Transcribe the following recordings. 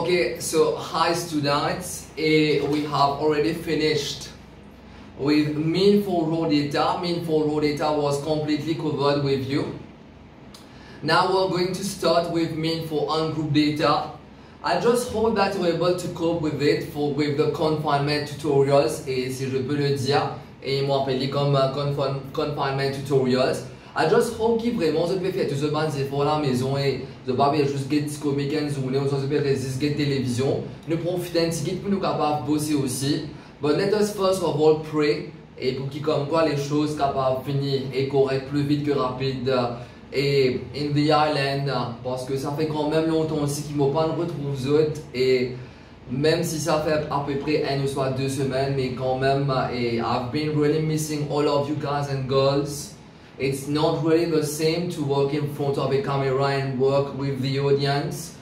Okay, so hi students, we have already finished with mean for raw data. Mean for raw data was completely covered with you. Now we're going to start with mean for ungrouped data. I just hope that you're able to cope with it with the confinement tutorials, et si je peux le dire, et ils m'ont appelé comme confinement tutorials. I just hope que vraiment vous pouvez faire tout ce ban efforts à la maison et vous pouvez juste get comme week-end journée ou vous pouvez résister get télévision. Nous profitons un petit pour nous capables bosser aussi. But let us first of all pray et pour qui comme quoi les choses capables finir et correct plus vite que rapide et in the island parce que ça fait quand même longtemps aussi qu'ils m'ont pas retrouvé autres et même si ça fait à peu près 1 ou soit 2 semaines mais quand même et I've been really missing all of you guys and girls. It's not really the same to work in front of a camera and work with the audience.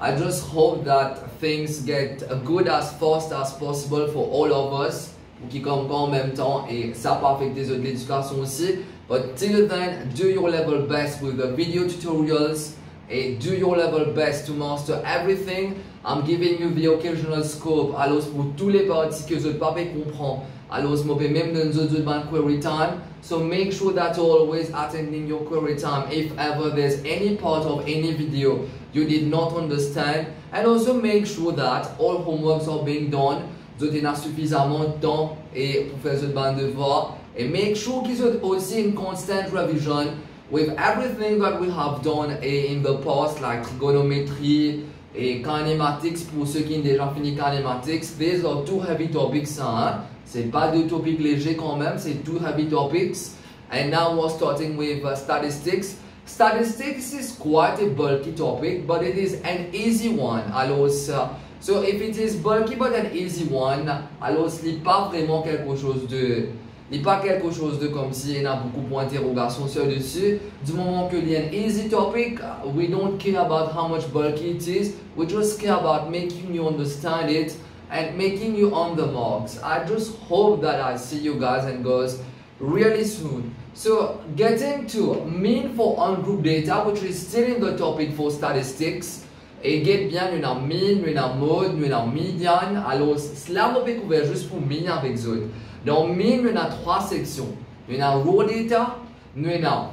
I just hope that things get good as fast as possible for all of us qui comme en même temps et ça peut affecter l'éducation aussi. But till then, do your level best with the video tutorials and do your level best to master everything. I'm giving you the occasional scope alors pour tous les parties que je pas comprendre. Alors je peux même dans notre query time. So make sure that you're always attending your query time if ever there's any part of any video you did not understand. And also make sure that all homeworks are being done. Vous avez suffisamment de temps et pour faire ce ban de devoir. And make sure qu'ils sont aussi in constant revision with everything that we have done in the past, like trigonometry et kinematics pour ceux qui ont déjà fini kinematics. These are two heavy topics. Hein? C'est pas deux topics légers quand même, c'est two heavy topics. And now we're starting with statistics. Statistics is quite a bulky topic, but it is an easy one. Alors, so if it is bulky but an easy one, alors ce n'est pas vraiment quelque chose de... Il n'est pas quelque chose de comme si il y a beaucoup de points d'interrogation sur dessus. Du moment qu'il y a un easy topic, we don't care about how much bulky it is. We just care about making you understand it and making you on the marks. I just hope that I see you guys and girls really soon. So getting to mean for ungrouped data, which is still in the topic for statistics. Et get bien, nous avons mean, nous avons mode, nous avons median. Alors cela va être couvert juste pour mean avec eux. Dans mean, nous avons 3 sections. Nous avons raw data, nous avons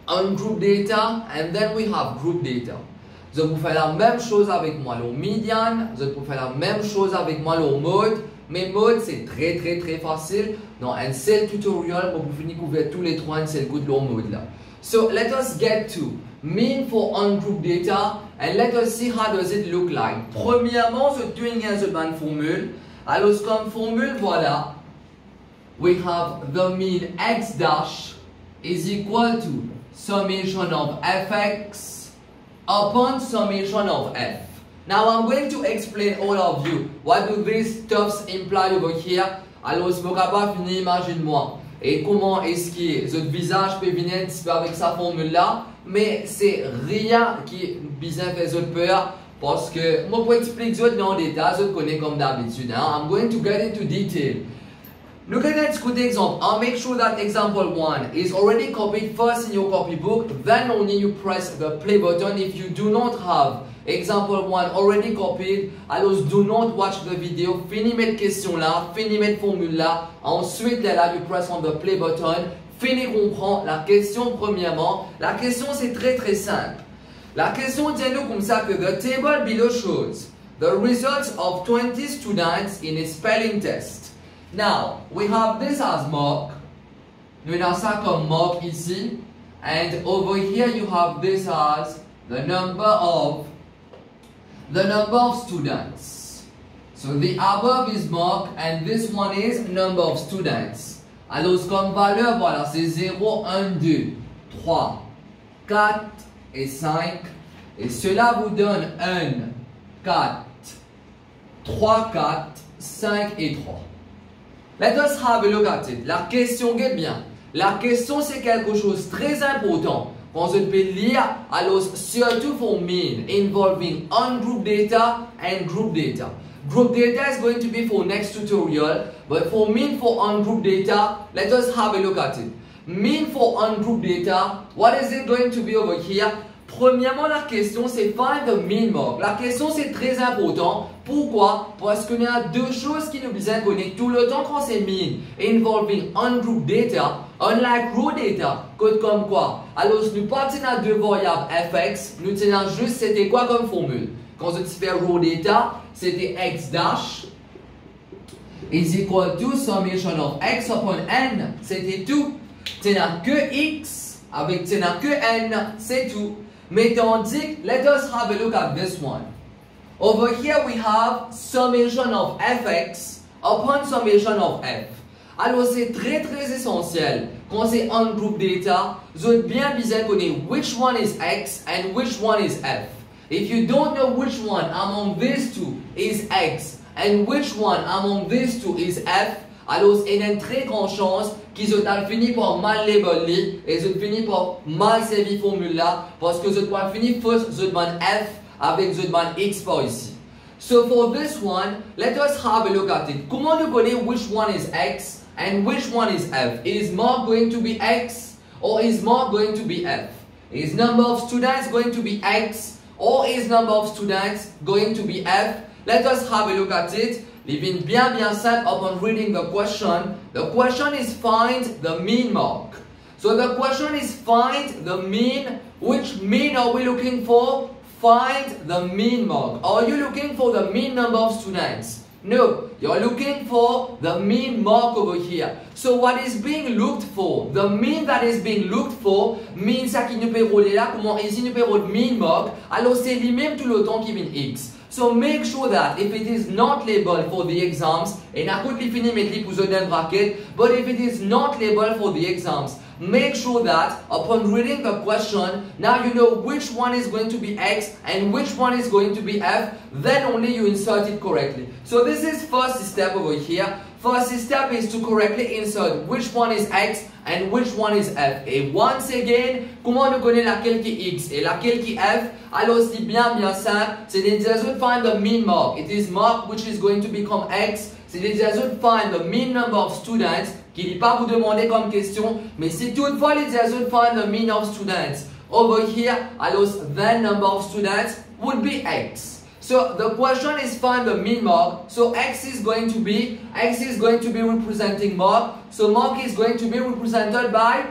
ungrouped data, and then we have group data. Vous pouvez faire la même chose avec moi, le median. Vous pouvez faire la même chose avec moi, le mode. Mais mode, c'est très facile. Dans un seul tutoriel, vous pouvez couvrir tous les 3 un seul coup de leur mode là. So let us get to mean for ungrouped data and let us see how does it look like. Premièrement, je doing as a formule. Alors comme formule, voilà. We have the mean x dash is equal to summation of fx upon summation of f. Now I'm going to explain all of you what do these stuffs imply over here. Alors je ne peux pas finir, imagine-moi. Et comment est-ce que votre visage peut venir un petit peu avec sa formule là. Mais c'est rien qui bien fait votre peur. Parce que moi pour expliquer ça en détail, je connais comme d'habitude. I'm going to get into detail. Look at that good example. I'll make sure that example 1 is already copied first in your copybook. Then only you press the play button. If you do not have example 1 already copied, alors do not watch the video. Fini mettre question là, fini mettre formule là. Ensuite là, you press on the play button. Fini comprendre la question premièrement. La question c'est très simple. La question tient-nous comme ça que the table below shows the results of 20 students in a spelling test. Now, we have this as mark. Nous avons ça comme mark ici. And over here you have this as the number of students. So the above is mark and this one is number of students. Alors comme valeur, voilà, c'est 0, 1, 2, 3, 4 et 5. Et cela vous donne 1, 4, 3, 4, 5 et 3. Let us have a look at it. La question, get bien. La question, c'est quelque chose de très important. Quand je peux lire, alors surtout for mean, involving ungrouped data and group data. Group data is going to be for next tutorial, but for mean for ungrouped data, let us have a look at it. Mean for ungrouped data, what is it going to be over here? premièrement, la question c'est find the mean mark. La question c'est très important. Pourquoi? Parce qu'il y a deux choses qui nous besoin connaître tout le temps quand c'est mean involving ungroup data, unlike raw data, code comme quoi? Alors, nous partons à deux variables fx, nous tenons juste c'était quoi comme formule? Quand je fais raw data, c'était x dash is equal to summation of x upon n, c'était tout. Tenons que x avec tenons que n, c'est tout. Mais tandis, let us have a look at this one. Over here we have summation of fx upon summation of f. Alors c'est très essentiel quand c'est ungroup data, vous êtes bien besoin de connaître which one is x and which one is f. If you don't know which one among these two is x and which one among these two is f, alors il y a une très grande chance qu'ils ont fini par mal labeler et ils ont fini par mal servir formule là parce que ils ont fini first ils ont f avec ils ont x par ici. So for this one, let us have a look at it. Comment nous connaître which one is x and which one is f? Is mark going to be x or is mark going to be f? Is number of students going to be x or is number of students going to be f? Let us have a look at it. Living bien simple upon reading the question. The question is find the mean mark. So the question is find the mean. Which mean are we looking for? Find the mean mark. Are you looking for the mean number of students? No, you're looking for the mean mark over here. So what is being looked for? The mean that is being looked for means ça qui nous peut rouler là, comment ici nous peut rouler mean mark. Alors c'est lui-même tout le temps qui vient x. So make sure that if it is not labeled for the exams, et n'a pas fini mettre pour donner bracket, but if it is not labeled for the exams, make sure that upon reading the question, now you know which one is going to be x and which one is going to be f, then only you insert it correctly. So this is first step over here. First step is to correctly insert which one is x and which one is f. Et once again, comment nous connaît laquelle qui est x et laquelle qui est f? Alors c'est bien simple, c'est de dire find the mean mark. It is mark which is going to become x. C'est de dire find the mean number of students, qui n'est pas vous demander comme question, mais si toutefois les dire find the mean of students over here, alors then number of students would be x. So the question is find the mean mark. So x is going to be representing mark. So mark is going to be represented by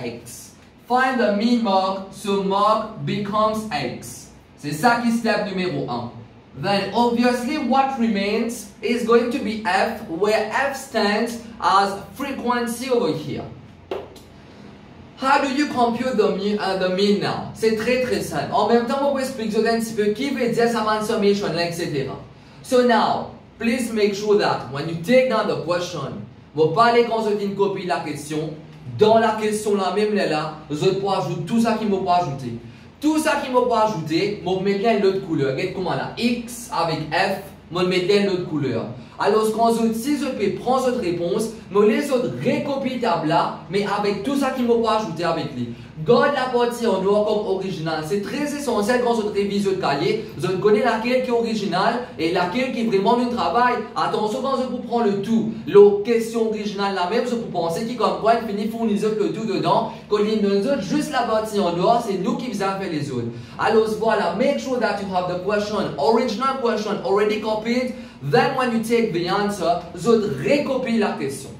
x. Find the mean mark. So mark becomes x. C'est ça qui step numéro 1. Then obviously what remains is going to be f, where f stands as frequency over here. How do you compute the mean now? C'est très simple. En même temps, on peut expliquer un petit peu qui veut dire summation, summation, etc. So now, please make sure that when you take down the question, vous parlez quand vous une copie de la question, dans la question là même là, vous pouvez ajouter tout ça qui m'a pas ajouté. Tout ça qui m'a pas ajouté, je mets bien l'autre couleur. Regardez comment là, x avec f, je mets bien l'autre couleur. Alors, quand si je peux prendre cette réponse, je les autres récopie là, mais avec tout ça qu'il m'a pas ajouté avec lui. Garde la partie en noir comme original. C'est très essentiel quand je révise le cahier. Je connais laquelle qui est originale et laquelle qui est vraiment du travail. Attention quand je vous prends le tout. La question originale la même, je peux penser qui comme quoi il finit fournir le tout dedans. Quand il nous autres juste la partie en noir, c'est nous qui faisons faire les autres. Alors voilà, make sure that you have the question, original question already copied. Then when you take the answer, vous récopiez la question.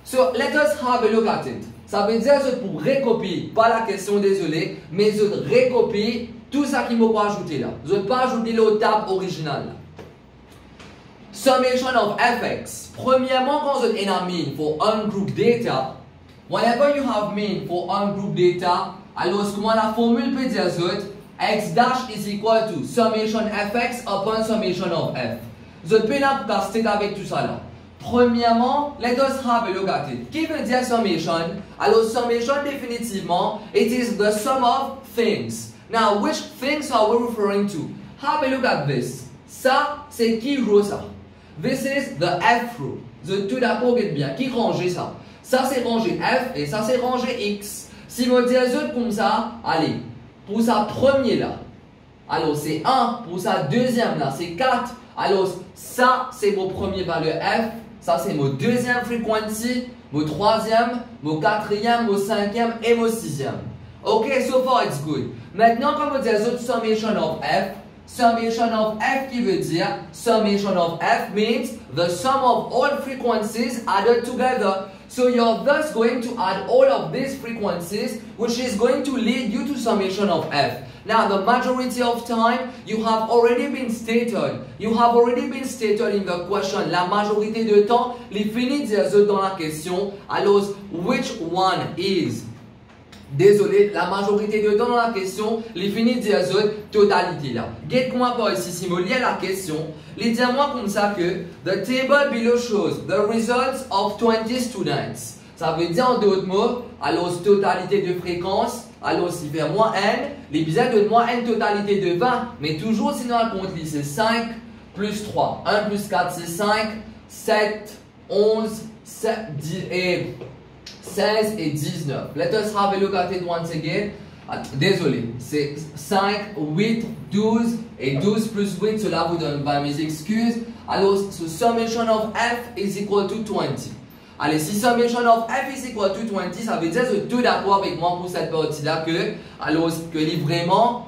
So let us have a look at it. Ça veut dire que pour récopier, pas la question, désolé, mais je récopie tout ça qui m'a pas ajouté là. Je ne pas ajouter le tab original. Summation of fx. Premièrement, quand vous avez un mean for ungroup data, whenever you have mean for ungroup data, alors comment la formule peut dire x dash is equal to summation fx upon summation of f. Je peux là pour caster avec tout ça là. Premièrement, let us have a look at it. Qui veut dire summation? Alors, summation, définitivement, it is the sum of things. Now, which things are we referring to? Have a look at this. Ça, c'est qui row ça? This is the F row. Vous êtes tout d'accord, bien. Qui range ça? Ça, c'est rangé F et ça, c'est rangé X. Si vous dites comme ça, allez, pour sa première là, alors c'est 1. Pour sa deuxième là, c'est 4. Alors, ça, c'est mon premier valeur F. Ça, c'est mon deuxième frequency, mon troisième, mon quatrième, mon cinquième et mon sixième. Ok, so far it's good. Maintenant, comme on dit les autres, summation of f qui veut dire, summation of f means the sum of all frequencies added together. So you're thus going to add all of these frequencies, which is going to lead you to summation of f. Now, the majority of time, you have already been stated in the question. La majorité de temps, les finis dire dans la question. Alors, which one is? Désolé, la majorité de temps dans la question, les finis dire totalité là. Guette-moi par ici, si je lis la question, les dis-moi comme ça que the table below shows the results of 20 students. Ça veut dire en d'autres mots, alors totalité de fréquence, alors si fait moins n, les bizarres de moins n totalité de 20, mais toujours sinon la compte c'est 5 plus 3. 1 plus 4 c'est 5, 7, 11, 7, 10 et 16 et 19. Let us have a look at it once again. Désolé, c'est 5, 8, 12 et 12 plus 8, cela vous donne 20, mes excuses. Alors, so summation of f is equal to 20. Allez, si summation of f is equal to 20, ça veut dire que tout d'accord avec moi pour cette partie-là que, alors, que les vraiment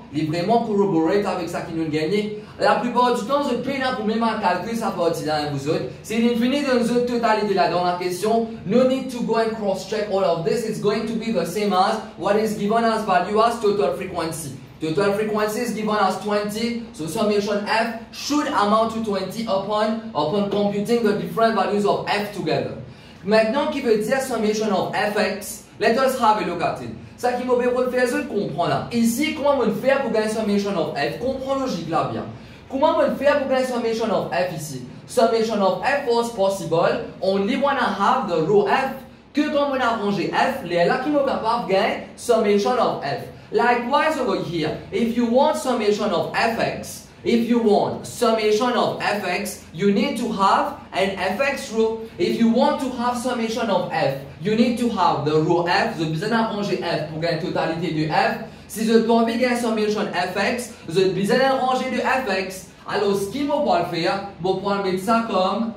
corroborate avec ça qui nous gagne. La plupart du temps, je paye là pour même calculer sa partie-là, vous autres. C'est l'infini de notre totalité là dans la question. No need to go and cross-check all of this. It's going to be the same as what is given as value as total frequency. Total frequency is given as 20, so summation f should amount to 20 upon computing the different values of f together. Maintenant, qui veut dire summation of fx, let us have a look at it. Ça qui m'a besoin de faire, je comprends là. Ici, comment on fait pour gagner summation of f? Comprends logique là bien. Comment on fait pour gagner summation of f ici? Summation of f was possible, only when I have the row f, que quand on a rangé f, les là qui m'ont capable de gagner summation of f. Likewise over here, if you want summation of fx, if you want summation of fx, you need to have an fx row. If you want to have summation of f, you need to have the row f. Vous avez besoin d'arranger f pour gagner totalité de f. Si vous avez envie de gagner summation fx, vous avez besoin d'arranger de fx. Alors, ce qu'il faut faire, vous pouvez mettre ça comme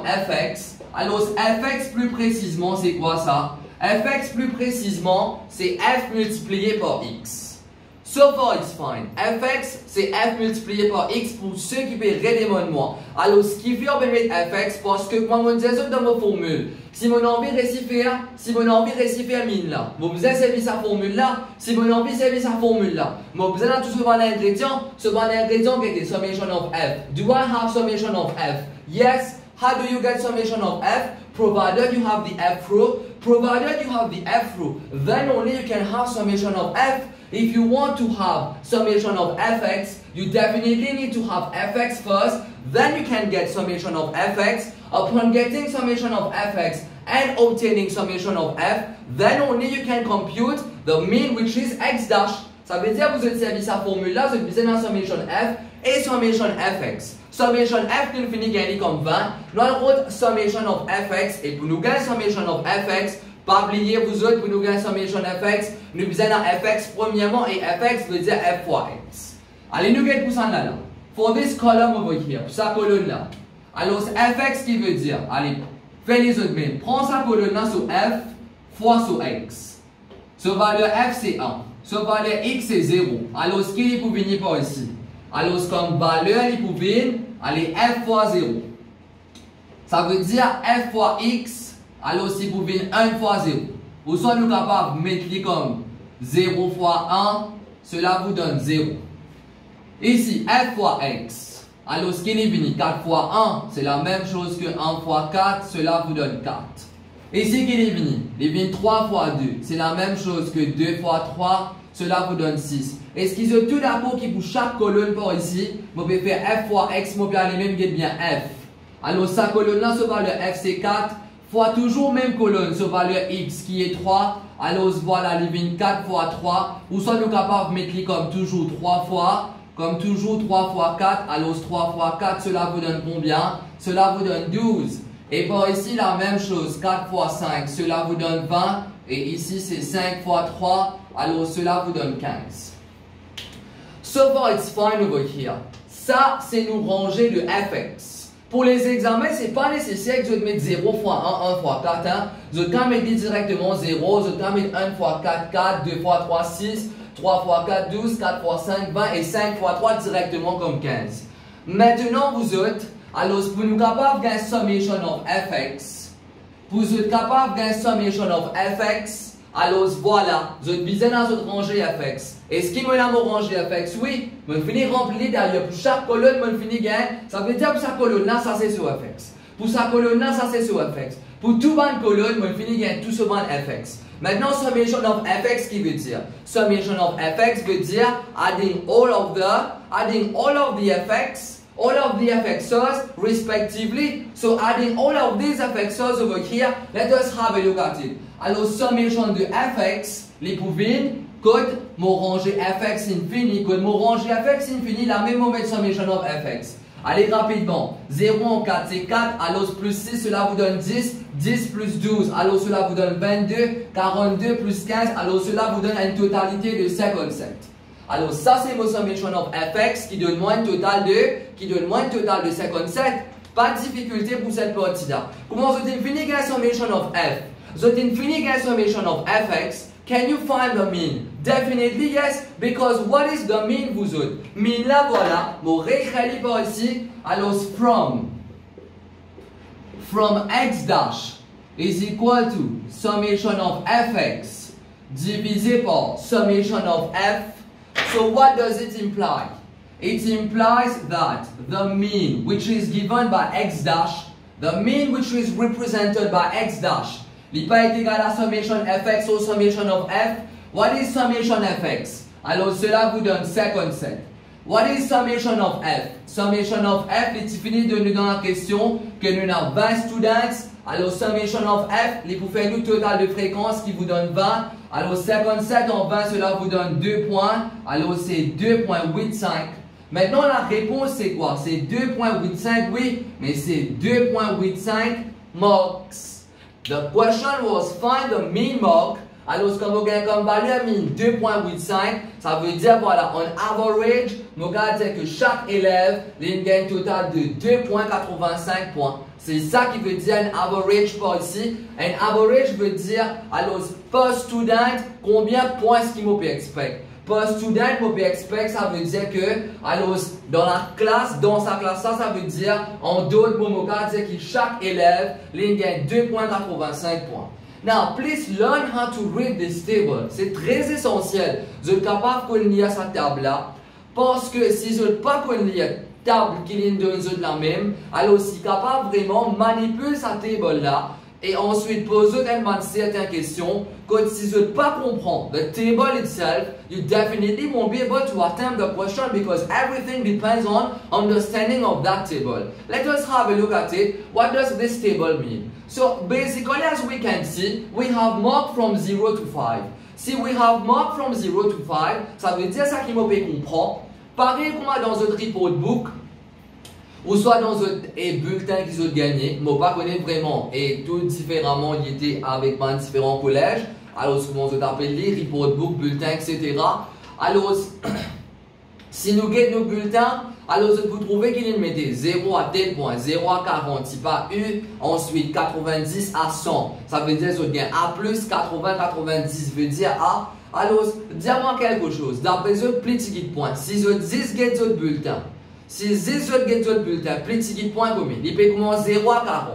fx. Alors, fx plus précisément, c'est quoi ça? Fx plus précisément, c'est f multiplié par x. So far it's fine. Fx, c'est f multiplié par x pour ceux qui peuvent redemander moi. Alors, ce qui fait, on peut mettre fx parce que, comme on disait dans ma formule, si mon envie de réciter mine là, vous besoin de servir sa formule là, si mon envie de servir sa formule là, vous besoin de tout ce bon ingrédient qui est summation of f. Do I have summation of f? Yes. How do you get summation of f? Provided you have the f row. Provided you have the f row, then only you can have summation of f. If you want to have summation of fx, you definitely need to have fx first, then you can get summation of fx. Upon getting summation of fx and obtaining summation of f, then only you can compute the mean, which is x dash. Ça veut dire que vous avez servi sa formule là, vous avez besoin de summation f et summation fx. Summation f nous finit gagner comme 20. Nous avons summation of fx et pour nous gagner summation of fx, pas oublier vous autres pour nous gagner summation fx, nous besoin de fx premièrement et fx veut dire f fois x. Allez, nous gagnons pour ça là. For this column over here, pour sa colonne là. Alors, fx qui veut dire, allez, fais les autres mêmes. Prends sa colonne là sur f fois sur x. So valeur f c'est 1. So valeur x c'est 0. Alors, ce qui est pour venir par ici. Alors, comme valeur, il peut venir, allez, f fois 0. Ça veut dire f fois x. Alors, si vous venez 1 fois 0, vous sommes capables de mettre comme 0 fois 1, cela vous donne 0. Ici, f fois x. Alors, ce qui est venu 4 fois 1, c'est la même chose que 1 fois 4, cela vous donne 4. Ici, qui est venu? Il vient 3 fois 2, c'est la même chose que 2 fois 3, cela vous donne 6. Est-ce qu'ils ont tout d'accord qui pour chaque colonne par ici, vous pouvez faire f fois x, vous pouvez aller même bien f. Alors, sa colonne là, ce valeur f c'est 4. Fois toujours même colonne sur valeur x qui est 3, alors voilà, il vient 4 fois 3, ou soit nous capables de mettre comme toujours 3 fois, comme toujours 3 fois 4, alors 3 fois 4, cela vous donne combien? Cela vous donne 12. Et par ici, la même chose, 4 fois 5, cela vous donne 20, et ici c'est 5 fois 3, alors cela vous donne 15. So far it's fine over here. Ça, c'est nous ranger de fx. Pour les examens, ce n'est pas nécessaire que je mette 0 fois 1, 1 fois 4. Hein. Je peux mettre directement 0, je peux mettre 1 fois 4, 4, 2 fois 3, 6, 3 fois 4, 12, 4 fois 5, 20 et 5 fois 3 directement comme 15. Maintenant, vous autres, alors pour nous capables de summation of fx, pour vous êtes capable de summation of fx, alors voilà, je vais viser dans votre rangée fx. Est-ce qu'il me l'a rangée fx? Oui, je finis remplir d'ailleurs pour chaque colonne, je finis gain. Ça veut dire pour chaque colonne là, ça c'est sur fx. Pour chaque colonne là, ça c'est sur fx. Pour tout bande colonne, je finis gain tout sur bande fx. Maintenant, summation of fx qui veut dire? Summation of fx veut dire adding all of the fx. All of the fx's respectively. So adding all of these fx's over here, let us have a look at it. Alors, summation de fx, les pouvines, code mon rangé fx infini, code mon rangé fx infini, la même moment summation of fx. Allez rapidement, 0 en 4 c'est 4, alors plus 6 cela vous donne 10, 10 plus 12, alors cela vous donne 22, 42 plus 15, alors cela vous donne une totalité de 57. Alors ça c'est mon summation of fx qui donne moins un total de 57. Pas de difficulté pour cette partie-là. Comment vous définissez la summation of f? Vous définissez la summation of fx. Can you find the mean? Definitely yes, because what is the mean vous autres? Mean là voilà, mon réécrit par ici. Alors from x dash is equal to summation of fx divisé par summation of f. So what does it imply? It implies that the mean which is given by x dash, the mean which is represented by x dash, n'est pas égal à summation fx ou summation of f. What is summation fx? Alors cela vous donne 57. What is summation of f? Summation of f est fini de nous dans la question que nous avons 20 students. Alors summation of f, il vous fait le total de fréquence qui vous donne 20. Alors 57 en 20, cela vous donne 2 points. Alors c'est 2.85. Maintenant la réponse c'est quoi? C'est 2.85, oui, mais c'est 2.85 marks. The question was find the mean mark. Alors, quand vous gagnez comme valeur mean 2.85, ça veut dire, voilà, on average, nous allons dire que chaque élève a un total de 2.85 points. C'est ça qui veut dire un average par ici. Un average veut dire, alors, per student, combien de points est-ce qu'il peut expect? Per student, peut expect, ça veut dire que, alors, dans la classe, dans sa classe, ça veut dire, en d'autres mots, nous allons dire que chaque élève gagne 2.85 points. Now, please learn how to read this table. C'est très essentiel. Vous êtes capable de lire cette table-là. Parce que si vous n'êtes pas capable de table qui est de la même, alors si capable vraiment manipuler cette table-là et ensuite poser certaines questions, que si vous n'êtes pas comprendre the table itself, you definitely won't be able to attempt the question because everything depends on understanding of that table. Let us have a look at it. What does this table mean? So basically, as we can see, we have mark from 0 to 5. Si we have mark from 0 to 5, ça veut dire ça qui me peut comprendre. Pareil comme dans notre report book, ou soit dans un bulletin qu'ils ont gagné, je ne pas connais vraiment, et tout différemment, il était avec différents collèges, alors souvent on appelle les report book, bulletin, etc. Alors, si nous gagnons nos bulletins, alors vous trouvez qu'il mettait 0 à tel point, 0 à 40, c'est pas U, ensuite 90 à 100, ça veut dire que A plus 80, 90 veut dire A. Alors, dis-moi quelque chose, d'après ce petit point, si je dis que votre bulletin, si vous avez un bulletin, petit point combien? Il peut commencer 0 à 40.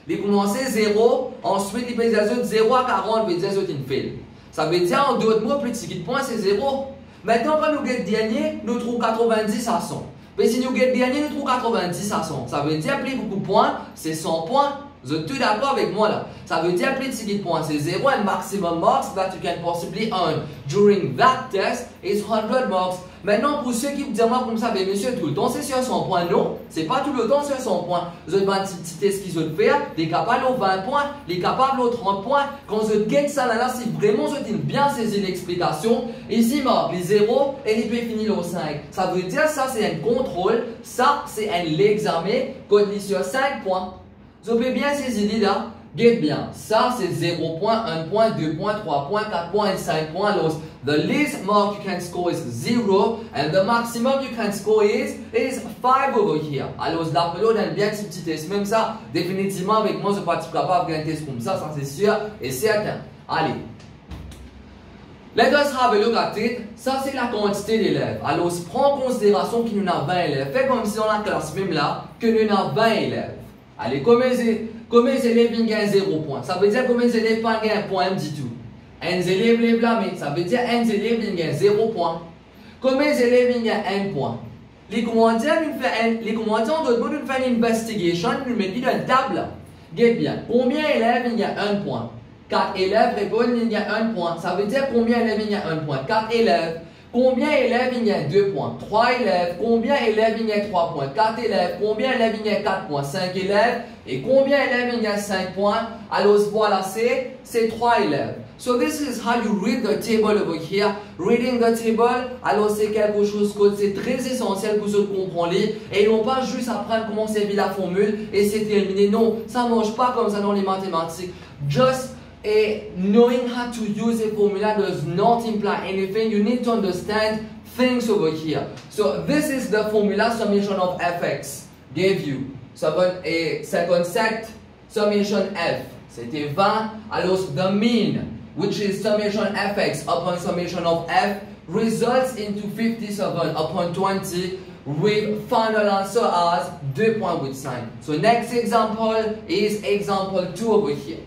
Il commence 0, ensuite il peut dire 0 à 40, il peut dire une fail. Ça veut dire en d'autres mots, petit point c'est 0. Maintenant, quand nous gagnons dernier, nous trouvons 90 à 100. Mais si nous gagnons dernier, nous trouvons 90 à 100. Ça veut dire plus beaucoup de points, c'est 100 points. Vous êtes tous d'accord avec moi là? Ça veut dire petit point c'est 0 and maximum marks that you can possibly earn during that test is 100 marks. Maintenant, pour ceux qui vous disent moi comme ça, ben monsieur, tout le temps c'est sur 100 points. Non, c'est pas tout le temps sur 100 points. Vous avez un petit test qu'ils ont fait, les capables aux 20 points, les capables aux 30 points. Quand vous gagnez ça là, si vraiment vous avez bien saisi l'explication, ici marque les 0 et il peut finir au 5. Ça veut dire ça c'est un contrôle, ça c'est un l'examen, code sur 5 points. Vous avez bien saisi là. Get bien, ça c'est 0 points, 1 point, 2 points, 3 points, 4 points et 5 points. Alors, the least mark you can score is 0 and the maximum you can score is 5 over here. Alors, l'appel on aime bien ce petit test. Même ça, définitivement avec moi, je ne suis pas capable de faire un test comme ça c'est sûr et certain. Allez. Let us have a look at it. Ça, c'est la quantité d'élèves. Alors, on prend en considération qu'il y en a 20 élèves. Fait comme si dans la classe même là, que nous avons 20 élèves. Allez, combien d'élèves ont 0 points? Ça veut dire combien d'élèves n'ont pas un point du tout. Un élève là, mais ça veut dire un élève ont 0 points. Combien d'élèves ont 1 point? Les commentaires, on doit faire une investigation, nous mettons dans une table. Get bien. Combien d'élèves ont 1 point? 4 élèves répondent il y a 1 point. Ça veut dire combien d'élèves il y a 1 point? 4 élèves. Combien d'élèves il y a 2 points? 3 élèves. Combien d'élèves il y a 3 points? 4 élèves. Combien d'élèves il y a 4 points? 5 élèves. Et combien d'élèves il y a 5 points? Alors voilà, c'est 3 élèves. So this is how you read the table over here. Reading the table, alors c'est quelque chose que c'est très essentiel pour ceux qui comprennent. Et non pas juste apprendre comment servir la formule et c'est terminé. Non, ça ne marche pas comme ça dans les mathématiques. Just knowing how to use a formula does not imply anything. You need to understand things over here. So this is the formula summation of fx gave you. 57 summation f. C'était 20. Alors the mean, which is summation fx upon summation of f, results into 57 upon 20 with final answer as 2 points with sign. So next example is example 2 over here.